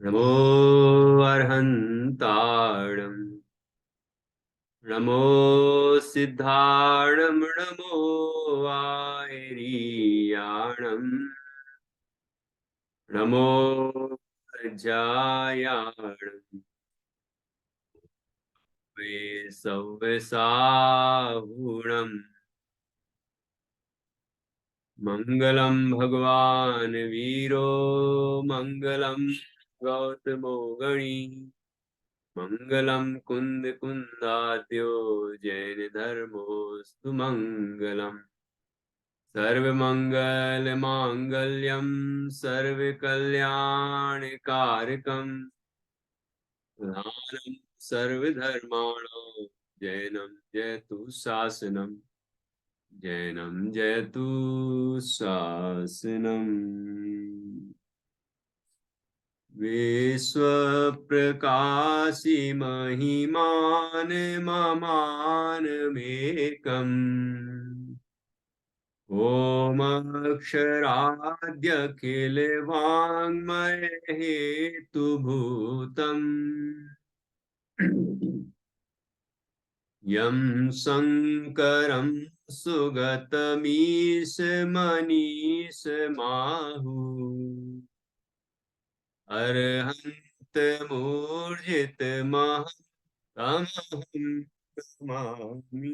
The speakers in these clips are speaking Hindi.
नमो अर्हन्ताणं नमो सिद्धाणं नमो आयरीयाणं नमो जायाणं वे सव्यसाहुणम् मङ्गलं भगवान् वीरो मङ्गलं गौतमो गणी मङ्गलं कुन्द कुन्दाद्यो जैन धर्मोऽस्तु मङ्गलम् सर्वमङ्गलमाङ्गल्यं सर्वकल्याणकारकं प्रधानं सर्वधर्माणां जैनं जयतु शासनं जैनं जयतु शासनम् विश्वप्रकाशि महिमान् ममानमेकम् ॐ अक्षराद्य किल वाङ्मय हेतुभूतम् यं शङ्करं सुगतमीश मनीष माहु अर्हन्त मूर्जित महतमहं नमामि।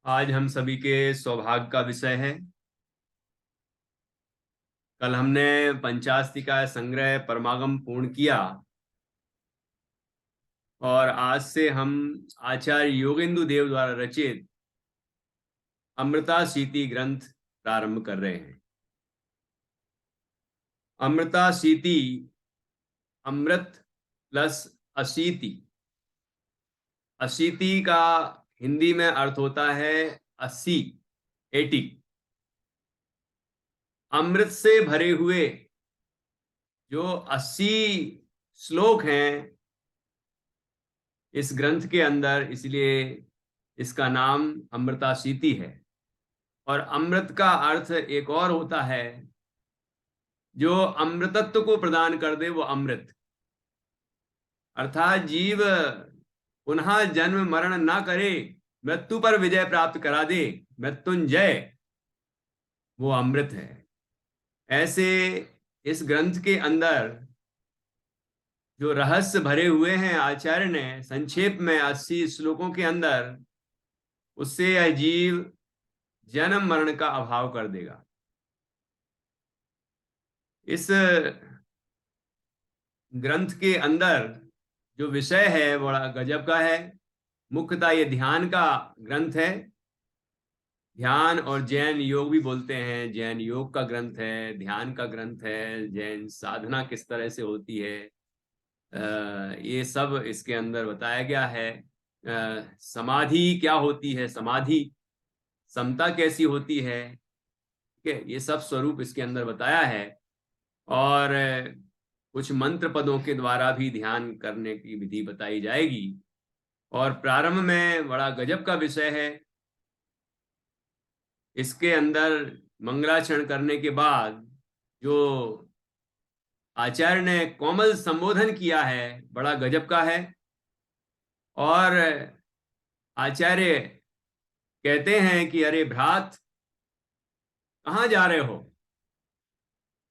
आज हम सभी के सौभाग्य का विषय है। कल हमने पंचास्तिका संग्रह परमागम पूर्ण किया और आज से हम आचार्य योगेंदु देव द्वारा रचित अमृताशीति ग्रंथ प्रारंभ कर रहे हैं। अमृताशीति, अमृत प्लस अशीति। अशीति का हिंदी में अर्थ होता है 80, 80। अमृत से भरे हुए जो 80 श्लोक हैं इस ग्रंथ के अंदर, इसलिए इसका नाम अमृताशीति है। और अमृत का अर्थ एक और होता है, जो अमृतत्व को प्रदान कर दे वो अमृत, अर्थात जीव पुनः जन्म मरण ना करे, मृत्यु पर विजय प्राप्त करा दे, मृत्युंजय, वो अमृत है। ऐसे इस ग्रंथ के अंदर जो रहस्य भरे हुए हैं आचार्य ने संक्षेप में 80 श्लोकों के अंदर, उससे यह जीव जन्म मरण का अभाव कर देगा। इस ग्रंथ के अंदर जो विषय है बड़ा गजब का है। मुख्यतः ये ध्यान का ग्रंथ है। ध्यान और जैन योग भी बोलते हैं, जैन योग का ग्रंथ है, ध्यान का ग्रंथ है, जैन साधना किस तरह से होती है, ये सब इसके अंदर बताया गया है। समाधि क्या होती है, समाधि समता कैसी होती है, ठीक है, ये सब स्वरूप इसके अंदर बताया है। और कुछ मंत्र पदों के द्वारा भी ध्यान करने की विधि बताई जाएगी। और प्रारंभ में बड़ा गजब का विषय है। इसके अंदर मंगलाचरण करने के बाद जो आचार्य ने कोमल संबोधन किया है बड़ा गजब का है। और आचार्य कहते हैं कि अरे भ्रात, कहाँ जा रहे हो?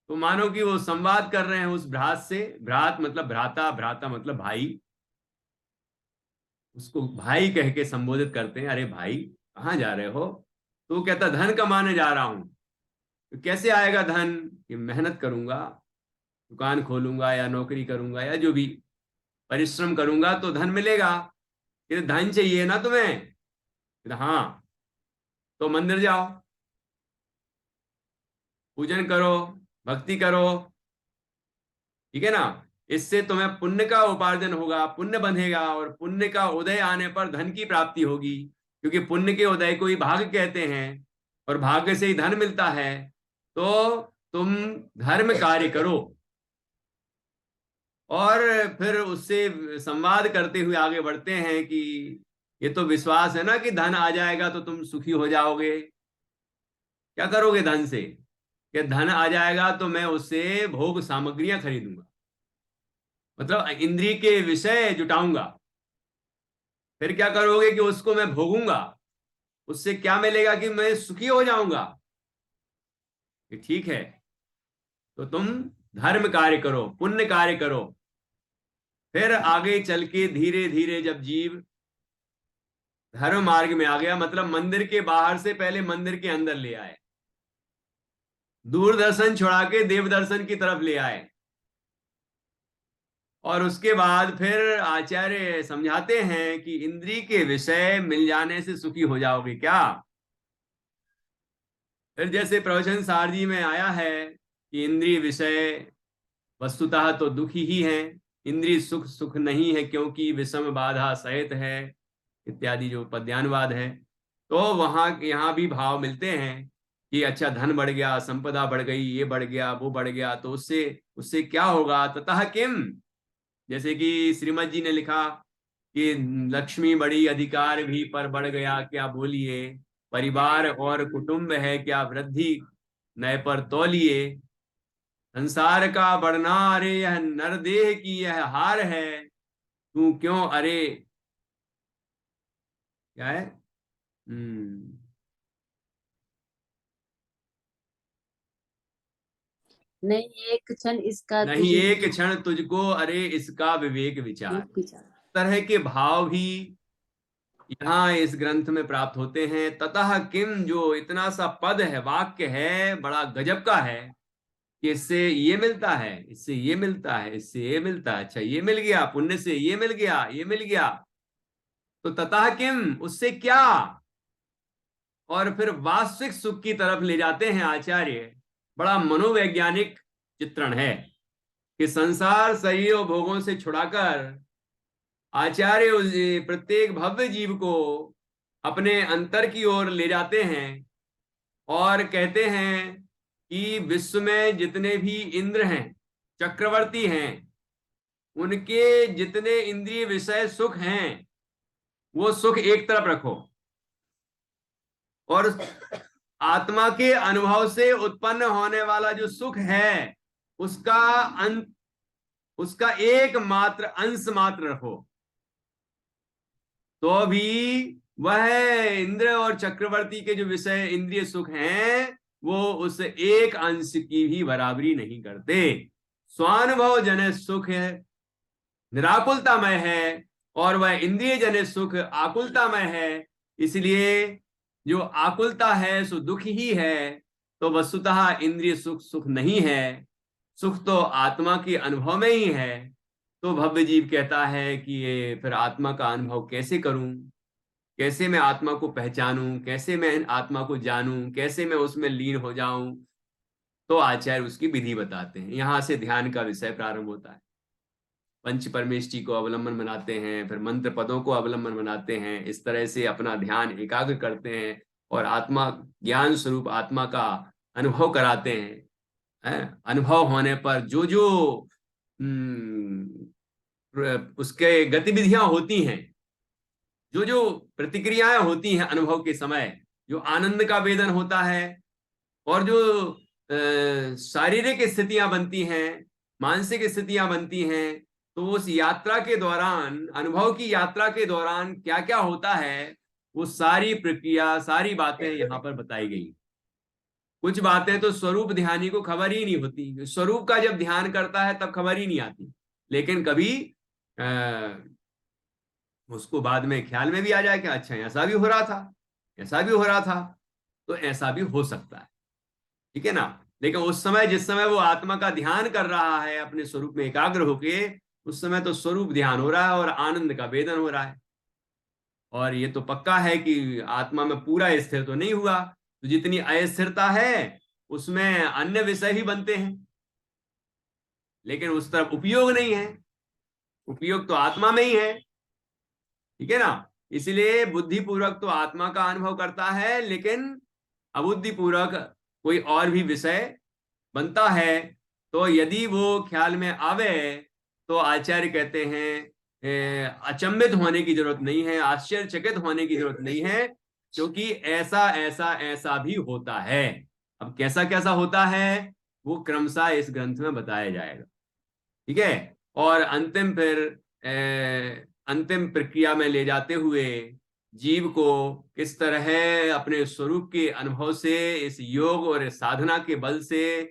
तो मानो कि वो संवाद कर रहे हैं उस भ्रात से। भ्रात मतलब भ्राता, भ्राता मतलब भाई। उसको भाई कह के संबोधित करते हैं, अरे भाई कहाँ जा रहे हो? तो वो कहता धन कमाने जा रहा हूं। तो कैसे आएगा धन? कि मेहनत करूंगा, दुकान खोलूंगा या नौकरी करूंगा या जो भी परिश्रम करूंगा तो धन मिलेगा। ये धन चाहिए ना तुम्हें? हाँ, तो मंदिर जाओ, पूजन करो, भक्ति करो, ठीक है ना। इससे तुम्हें पुण्य का उपार्जन होगा, पुण्य बंधेगा और पुण्य का उदय आने पर धन की प्राप्ति होगी, क्योंकि पुण्य के उदय को ही भाग्य कहते हैं और भाग्य से ही धन मिलता है। तो तुम धर्म कार्य करो। और फिर उससे संवाद करते हुए आगे बढ़ते हैं कि ये तो विश्वास है ना कि धन आ जाएगा तो तुम सुखी हो जाओगे, क्या करोगे धन से? कि धन आ जाएगा तो मैं उससे भोग सामग्रियां खरीदूंगा, मतलब इंद्रिय के विषय जुटाऊंगा। फिर क्या करोगे कि उसको मैं भोगूंगा, उससे क्या मिलेगा कि मैं सुखी हो जाऊंगा। कि ठीक है, तो तुम धर्म कार्य करो, पुण्य कार्य करो। फिर आगे चल के धीरे धीरे जब जीव धर्म मार्ग में आ गया, मतलब मंदिर के बाहर से पहले मंदिर के अंदर ले आए, दूरदर्शन छुड़ा के देव दर्शन की तरफ ले आए, और उसके बाद फिर आचार्य समझाते हैं कि इंद्री के विषय मिल जाने से सुखी हो जाओगे क्या। फिर जैसे प्रवचन सारजी में आया है कि इंद्रिय विषय वस्तुतः तो दुखी ही है, इंद्रिय सुख सुख नहीं है क्योंकि विषम बाधा सहित है, इत्यादि जो पद्यानुवाद है। तो वहां यहाँ भी भाव मिलते हैं कि अच्छा धन बढ़ गया, संपदा बढ़ गई, ये बढ़ गया, वो बढ़ गया, तो उससे उससे क्या होगा, ततः किम। जैसे कि श्रीमद जी ने लिखा कि लक्ष्मी बड़ी, अधिकार भी पर बढ़ गया क्या बोलिए, परिवार और कुटुंब है क्या वृद्धि नए पर तौलिए, संसार का बढ़ना अरे यह नरदेह की यह हार है, तू क्यों अरे, क्या है? नहीं एक क्षण इसका नहीं तुझे एक क्षण तुझको अरे इसका विवेक विचार। एक विचार। तरह के भाव भी यहाँ इस ग्रंथ में प्राप्त होते हैं। ततः किम जो इतना सा पद है, वाक्य है, बड़ा गजब का है कि इससे ये मिलता है, इससे ये मिलता है, इससे ये मिलता है, अच्छा ये मिल गया, पुण्य से ये मिल गया, ये मिल गया, तो ततः किम उससे क्या। और फिर वास्तविक सुख की तरफ ले जाते हैं आचार्य। बड़ा मनोवैज्ञानिक चित्रण है कि संसार शरीर और भोगों से छुड़ाकर आचार्य प्रत्येक भव्य जीव को अपने अंतर की ओर ले जाते हैं और कहते हैं कि विश्व में जितने भी इंद्र हैं, चक्रवर्ती हैं, उनके जितने इंद्रिय विषय सुख हैं, वो सुख एक तरफ रखो, और आत्मा के अनुभव से उत्पन्न होने वाला जो सुख है, उसका अंत, उसका एकमात्र अंश मात्र रखो, तो भी वह इंद्र और चक्रवर्ती के जो विषय इंद्रिय सुख हैं, वो उस एक अंश की भी बराबरी नहीं करते। स्वानुभव जन सुख निराकुलतामय है, और वह इंद्रिय जनित सुख आकुलतामय है। इसलिए जो आकुलता है सो दुख ही है, तो वस्तुतः इंद्रिय सुख सुख नहीं है, सुख तो आत्मा के अनुभव में ही है। तो भव्य जीव कहता है कि ये फिर आत्मा का अनुभव कैसे करूं, कैसे मैं आत्मा को पहचानूं, कैसे मैं आत्मा को जानूं, कैसे मैं उसमें लीन हो जाऊं। तो आचार्य उसकी विधि बताते हैं, यहां से ध्यान का विषय प्रारंभ होता है। पंच परमेष्टि को अवलंबन बनाते हैं, फिर मंत्र पदों को अवलंबन बनाते हैं, इस तरह से अपना ध्यान एकाग्र करते हैं और आत्मा ज्ञान स्वरूप आत्मा का अनुभव कराते हैं। अनुभव होने पर जो जो उसके गतिविधियां होती हैं, जो जो प्रतिक्रियाएं होती हैं अनुभव के समय, जो आनंद का वेदन होता है, और जो शारीरिक स्थितियां बनती हैं, मानसिक स्थितियां बनती हैं, तो उस यात्रा के दौरान, अनुभव की यात्रा के दौरान क्या क्या होता है, वो सारी प्रक्रिया, सारी बातें यहाँ पर बताई गई। कुछ बातें तो स्वरूप ध्यानी को खबर ही नहीं होती, स्वरूप का जब ध्यान करता है तब खबर ही नहीं आती, लेकिन कभी उसको बाद में ख्याल में भी आ जाए कि अच्छा ऐसा भी हो रहा था, ऐसा भी हो रहा था, तो ऐसा भी हो सकता है, ठीक है ना। लेकिन उस समय, जिस समय वो आत्मा का ध्यान कर रहा है अपने स्वरूप में एकाग्र होके, उस समय तो स्वरूप ध्यान हो रहा है और आनंद का वेदन हो रहा है। और ये तो पक्का है कि आत्मा में पूरा स्थिर तो नहीं हुआ, तो जितनी अस्थिरता है उसमें अन्य विषय ही बनते हैं, लेकिन उस तरफ उपयोग नहीं है, उपयोग तो आत्मा में ही है, ठीक है ना। इसलिए बुद्धिपूर्वक तो आत्मा का अनुभव करता है, लेकिन अबुद्धिपूर्वक कोई और भी विषय बनता है। तो यदि वो ख्याल में आवे तो आचार्य कहते हैं अचंभित होने की जरूरत नहीं है, आश्चर्यचकित होने की जरूरत नहीं है, क्योंकि ऐसा ऐसा ऐसा भी होता है। अब कैसा कैसा होता है वो क्रमशः इस ग्रंथ में बताया जाएगा। ठीक है। और अंतिम फिर अंतिम प्रक्रिया में ले जाते हुए जीव को किस तरह अपने स्वरूप के अनुभव से, इस योग और इस साधना के बल से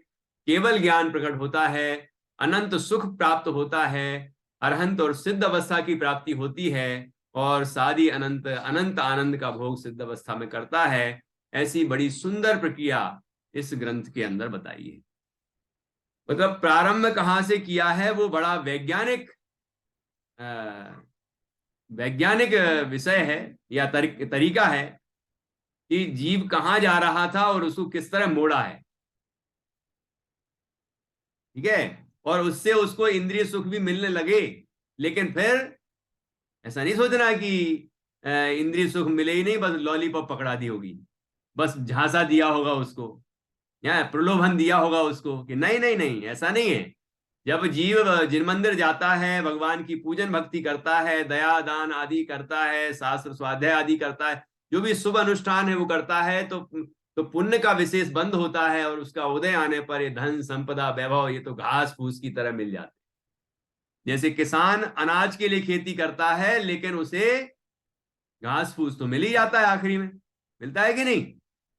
केवल ज्ञान प्रकट होता है, अनंत सुख प्राप्त होता है, अरहंत और सिद्ध अवस्था की प्राप्ति होती है, और सारी अनंत अनंत आनंद का भोग सिद्ध अवस्था में करता है। ऐसी बड़ी सुंदर प्रक्रिया इस ग्रंथ के अंदर बताई है। मतलब प्रारंभ कहां से किया है, वो बड़ा वैज्ञानिक वैज्ञानिक विषय है या तरीका है कि जीव कहां जा रहा था और उसको किस तरह मोड़ा है। ठीक है। और उससे उसको इंद्रिय सुख भी मिलने लगे, लेकिन फिर ऐसा नहीं सोचना कि इंद्रिय सुख मिले ही नहीं, बस लॉलीपॉप पकड़ा दी होगी, बस झांसा दिया होगा उसको या प्रलोभन दिया होगा उसको, कि नहीं नहीं नहीं, ऐसा नहीं है। जब जीव जिन मंदिर जाता है, भगवान की पूजन भक्ति करता है, दया दान आदि करता है, शास्त्र स्वाध्याय आदि करता है, जो भी शुभ अनुष्ठान है वो करता है, तो पुण्य का विशेष बंध होता है, और उसका उदय आने पर ये धन संपदा वैभव ये तो घास फूस की तरह मिल जाते। जैसे किसान अनाज के लिए खेती करता है, लेकिन उसे घास फूस तो मिल ही जाता है, आखिरी में मिलता है कि नहीं।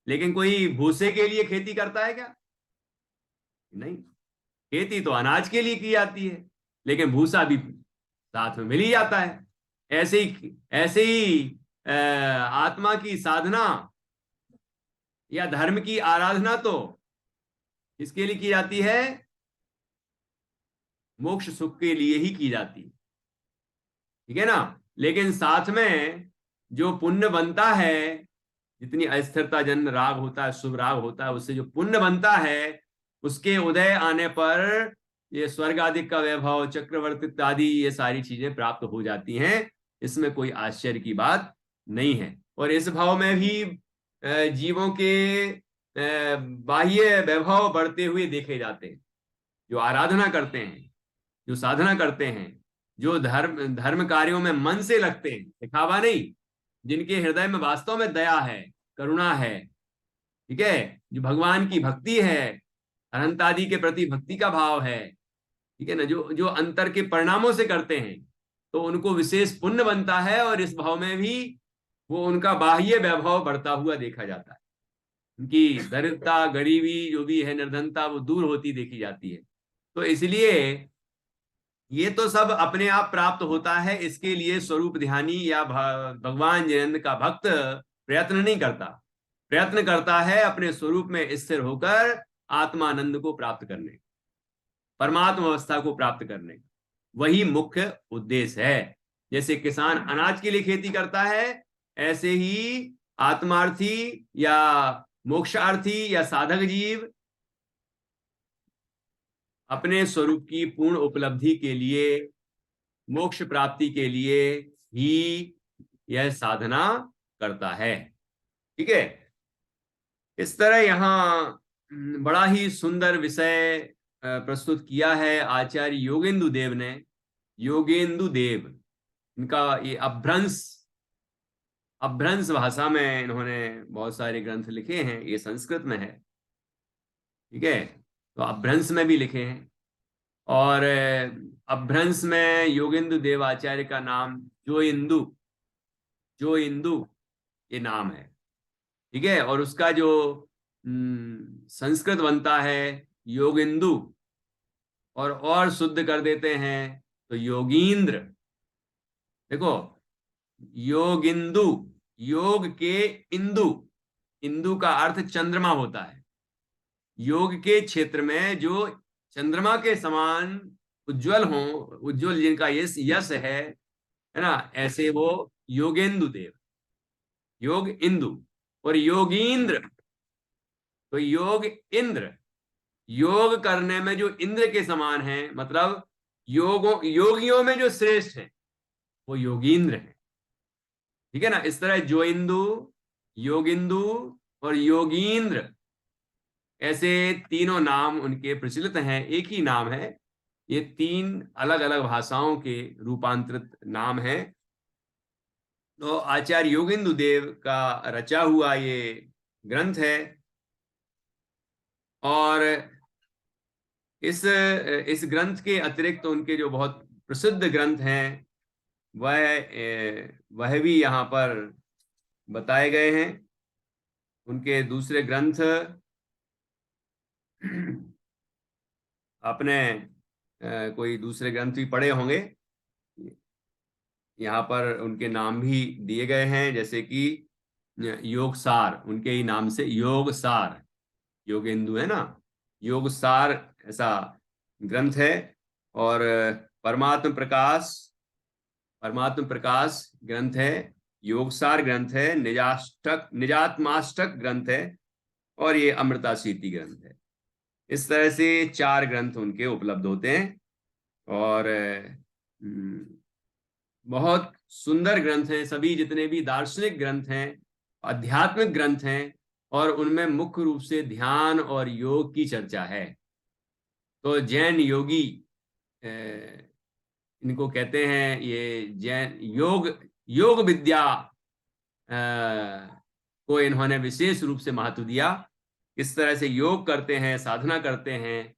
लेकिन कोई भूसे के लिए खेती करता है क्या? नहीं। खेती तो अनाज के लिए की जाती है, लेकिन भूसा भी साथ में मिल ही जाता है। ऐसे ही आत्मा की साधना या धर्म की आराधना तो इसके लिए की जाती है, मोक्ष सुख के लिए ही की जाती है। ठीक है ना। लेकिन साथ में जो पुण्य बनता है, जितनी अस्थिरता जन राग होता है, शुभ राग होता है, उससे जो पुण्य बनता है, उसके उदय आने पर ये स्वर्ग आदि का वैभव, चक्रवर्ती आदि ये सारी चीजें प्राप्त हो जाती हैं। इसमें कोई आश्चर्य की बात नहीं है। और इस भाव में भी जीवों के बाह्य वैभव बढ़ते हुए देखे जाते हैं। जो आराधना करते हैं, जो साधना करते हैं, जो धर्म धर्म कार्यों में मन से लगते हैं, दिखावा नहीं, जिनके हृदय में वास्तव में दया है, करुणा है, ठीक है, जो भगवान की भक्ति है, अनंत आदि के प्रति भक्ति का भाव है, ठीक है ना, जो जो अंतर के परिणामों से करते हैं, तो उनको विशेष पुण्य बनता है, और इस भाव में भी वो उनका बाह्य वैभव बढ़ता हुआ देखा जाता है। उनकी दरिद्रता, गरीबी जो भी है, निर्धनता, वो दूर होती देखी जाती है। तो इसलिए ये तो सब अपने आप प्राप्त होता है, इसके लिए स्वरूप ध्यानी या भगवान जिनेंद्र का भक्त प्रयत्न नहीं करता। प्रयत्न करता है अपने स्वरूप में स्थिर होकर आत्मानंद को प्राप्त करने, परमात्मा अवस्था को प्राप्त करने, वही मुख्य उद्देश्य है। जैसे किसान अनाज के लिए खेती करता है, ऐसे ही आत्मार्थी या मोक्षार्थी या साधक जीव अपने स्वरूप की पूर्ण उपलब्धि के लिए, मोक्ष प्राप्ति के लिए ही यह साधना करता है। ठीक है। इस तरह यहां बड़ा ही सुंदर विषय प्रस्तुत किया है आचार्य योगेंदु देव ने। योगेंदु देव, इनका ये अभ्रंश अभ्रंश भाषा में इन्होंने बहुत सारे ग्रंथ लिखे हैं। ये संस्कृत में है, ठीक है, तो अभ्रंश में भी लिखे हैं। और अभ्रंश में योगेंदु देव आचार्य का नाम जो इंदु ये नाम है। ठीक है। और उसका जो संस्कृत बनता है योगेंदु, और शुद्ध कर देते हैं तो योगींद्र। देखो, योगिंदु, योग के इंदु, इंदु का अर्थ चंद्रमा होता है। योग के क्षेत्र में जो चंद्रमा के समान उज्जवल हो, उज्जवल जिनका यश यश है ना, ऐसे वो योगेंदु देव, योग इंदु। और योगींद्र, तो योग इंद्र, योग करने में जो इंद्र के समान है, मतलब योगियों में जो श्रेष्ठ है वो योगींद्र है। ठीक है ना। इस तरह जो इंदु, योगिंदु और योगींद्र, ऐसे तीनों नाम उनके प्रचलित हैं। एक ही नाम है, ये 3 अलग अलग भाषाओं के रूपांतरित नाम हैं। तो आचार्य योगेंदु देव का रचा हुआ ये ग्रंथ है। और इस ग्रंथ के अतिरिक्त उनके जो बहुत प्रसिद्ध ग्रंथ हैं वह भी यहाँ पर बताए गए हैं। उनके दूसरे ग्रंथ आपने कोई दूसरे ग्रंथ भी पढ़े होंगे, यहाँ पर उनके नाम भी दिए गए हैं, जैसे कि योग सार, उनके ही नाम से योग सार, योगेंदु है ना, योग सार ऐसा ग्रंथ है। और परमात्म प्रकाश, परमात्म प्रकाश ग्रंथ है, योगसार ग्रंथ है, निजात्माष्टक ग्रंथ है, और ये अमृता सीति ग्रंथ है। इस तरह से 4 ग्रंथ उनके उपलब्ध होते हैं। और बहुत सुंदर ग्रंथ हैं सभी, जितने भी दार्शनिक ग्रंथ हैं, आध्यात्मिक ग्रंथ हैं, और उनमें मुख्य रूप से ध्यान और योग की चर्चा है। तो जैन योगी इनको कहते हैं, ये जैन योग विद्या को इन्होंने विशेष रूप से महत्व दिया। किस तरह से योग करते हैं, साधना करते हैं,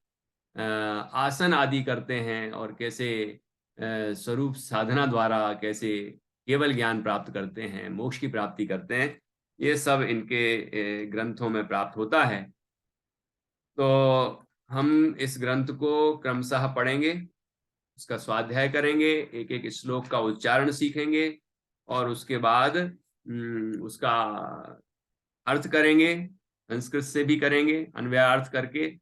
आसन आदि करते हैं, और कैसे स्वरूप साधना द्वारा कैसे केवल ज्ञान प्राप्त करते हैं, मोक्ष की प्राप्ति करते हैं, ये सब इनके ग्रंथों में प्राप्त होता है। तो हम इस ग्रंथ को क्रमशः पढ़ेंगे, उसका स्वाध्याय करेंगे, एक एक श्लोक का उच्चारण सीखेंगे, और उसके बाद उसका अर्थ करेंगे, संस्कृत से भी करेंगे अन्वय अर्थ करके,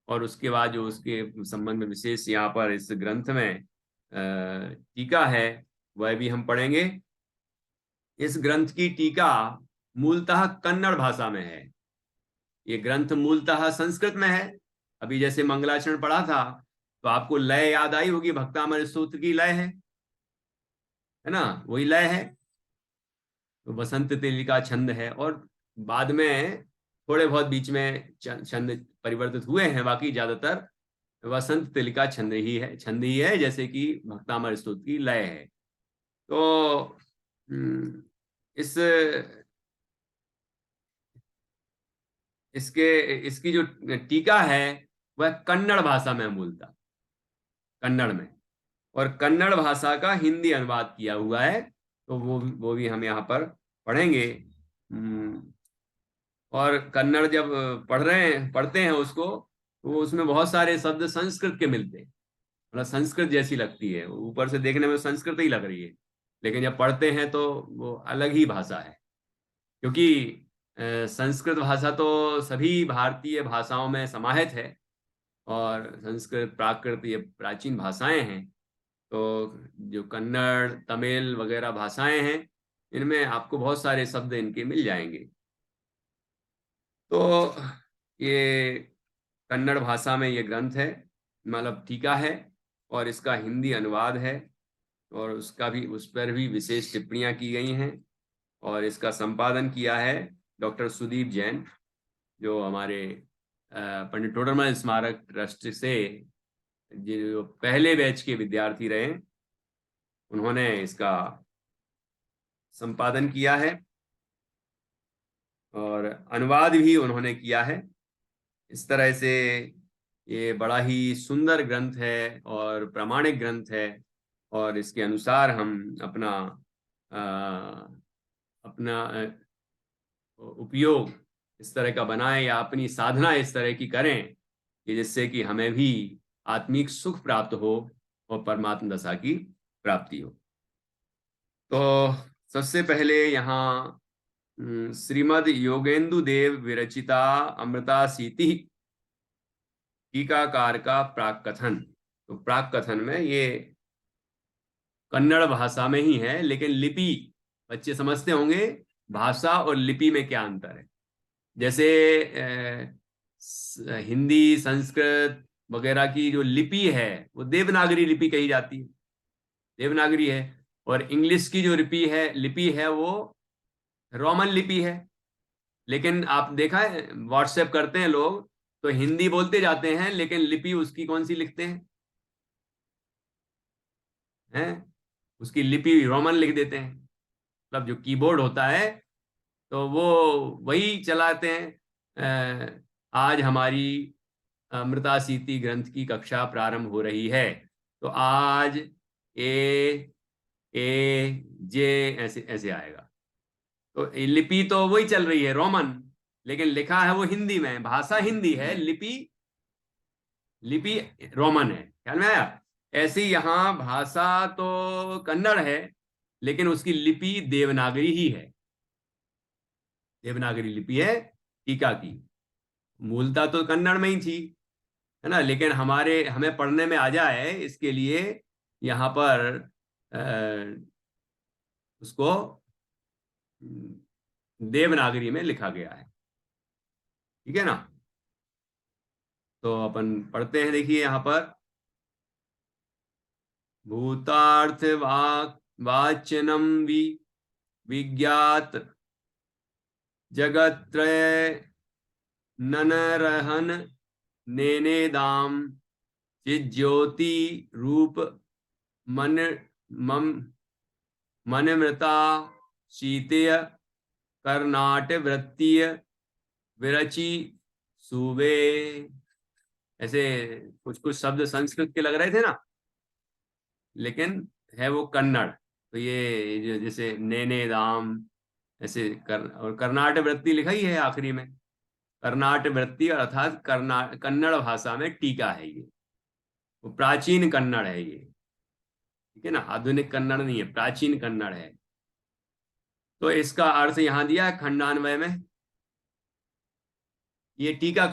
और उसके बाद जो उसके संबंध में विशेष यहाँ पर इस ग्रंथ में टीका है वह भी हम पढ़ेंगे। इस ग्रंथ की टीका मूलतः कन्नड़ भाषा में है। ये ग्रंथ मूलतः संस्कृत में है। अभी जैसे मंगलाचरण पढ़ा था तो आपको लय याद आई होगी, भक्तामृत स्तोत्र की लय है ना, वही लय है। तो बसंत तेलिका छंद है, और बाद में थोड़े बहुत बीच में छंद परिवर्तित हुए हैं, बाकी ज्यादातर वसंत तेलिका छंद ही है, जैसे कि भक्तामृत स्तोत्र की लय है। तो इसकी जो टीका है वह कन्नड़ भाषा में, मूलतः कन्नड़ में, और कन्नड़ भाषा का हिंदी अनुवाद किया हुआ है। तो वो भी हम यहाँ पर पढ़ेंगे। और कन्नड़ जब पढ़ते हैं उसको, तो उसमें बहुत सारे शब्द संस्कृत के मिलते हैं, मतलब संस्कृत जैसी लगती है, ऊपर से देखने में संस्कृत ही लग रही है, लेकिन जब पढ़ते हैं तो वो अलग ही भाषा है। क्योंकि संस्कृत भाषा तो सभी भारतीय भाषाओं में समाहित है, और संस्कृत प्राकृत ये प्राचीन भाषाएं हैं। तो जो कन्नड़ तमिल वगैरह भाषाएं हैं, इनमें आपको बहुत सारे शब्द इनके मिल जाएंगे। तो ये कन्नड़ भाषा में ये ग्रंथ है, मतलब टीका है, और इसका हिंदी अनुवाद है, और उस पर भी विशेष टिप्पणियां की गई हैं। और इसका संपादन किया है डॉक्टर सुदीप जैन, जो हमारे पंडित टोडरमल स्मारक ट्रस्ट से जो पहले बैच के विद्यार्थी रहे, उन्होंने इसका संपादन किया है, और अनुवाद भी उन्होंने किया है। इस तरह से ये बड़ा ही सुंदर ग्रंथ है और प्रामाणिक ग्रंथ है, और इसके अनुसार हम अपना उपयोग इस तरह का बनाएं, या अपनी साधना इस तरह की करें कि जिससे कि हमें भी आत्मिक सुख प्राप्त हो और परमात्मा दशा की प्राप्ति हो। तो सबसे पहले यहाँ श्रीमद् योगेंदु देव विरचिता अमृता सीति टीकाकार का प्राक कथन। तो प्राक कथन में ये कन्नड़ भाषा में ही है, लेकिन लिपि, बच्चे समझते होंगे भाषा और लिपि में क्या अंतर है। जैसे हिंदी संस्कृत वगैरह की जो लिपि है वो देवनागरी लिपि कही जाती है, देवनागरी है। और इंग्लिश की जो लिपि है वो रोमन लिपि है। लेकिन आप देखा है व्हाट्सएप करते हैं लोग तो हिंदी बोलते जाते हैं, लेकिन लिपि उसकी कौन सी लिखते हैं, हैं, उसकी लिपि रोमन लिख देते हैं। मतलब जो कीबोर्ड होता है तो वो वही चलाते हैं। आज हमारी अमृता सीति ग्रंथ की कक्षा प्रारंभ हो रही है, तो आज ए जे ऐसे ऐसे आएगा। तो लिपि तो वही चल रही है रोमन, लेकिन लिखा है वो हिंदी में। भाषा हिंदी है, लिपि लिपि रोमन है। ख्याल में आया? ऐसी यहाँ भाषा तो कन्नड़ है, लेकिन उसकी लिपि देवनागरी ही है। देवनागरी लिपि है टीका की। मूलता तो कन्नड़ में ही थी, है ना, लेकिन हमें पढ़ने में आ जाए इसके लिए यहाँ पर उसको देवनागरी में लिखा गया है। ठीक है ना? तो अपन पढ़ते हैं, देखिए यहाँ पर भूतार्थ वाचनम विज्ञात जगत्रय ननरहन नेनेदाम चिज्योति रूप मन मम मनमृता शीतेय कर्नाट वृत्तीय विरचि सुवे। ऐसे कुछ कुछ शब्द संस्कृत के लग रहे थे ना, लेकिन है वो कन्नड़। तो ये जैसे नेने दाम ऐसे और कर्नाट वृत्ति लिखा ही है आखिरी में। कर्नाट वृत्ति अर्थात कन्नड़ भाषा में टीका है ये। वो प्राचीन कन्नड़ है ये। ठीक है ना? आधुनिक कन्नड़ नहीं है, प्राचीन कन्नड़ है। तो इसका अर्थ यहां दिया है खंडान्वय में। ये टीका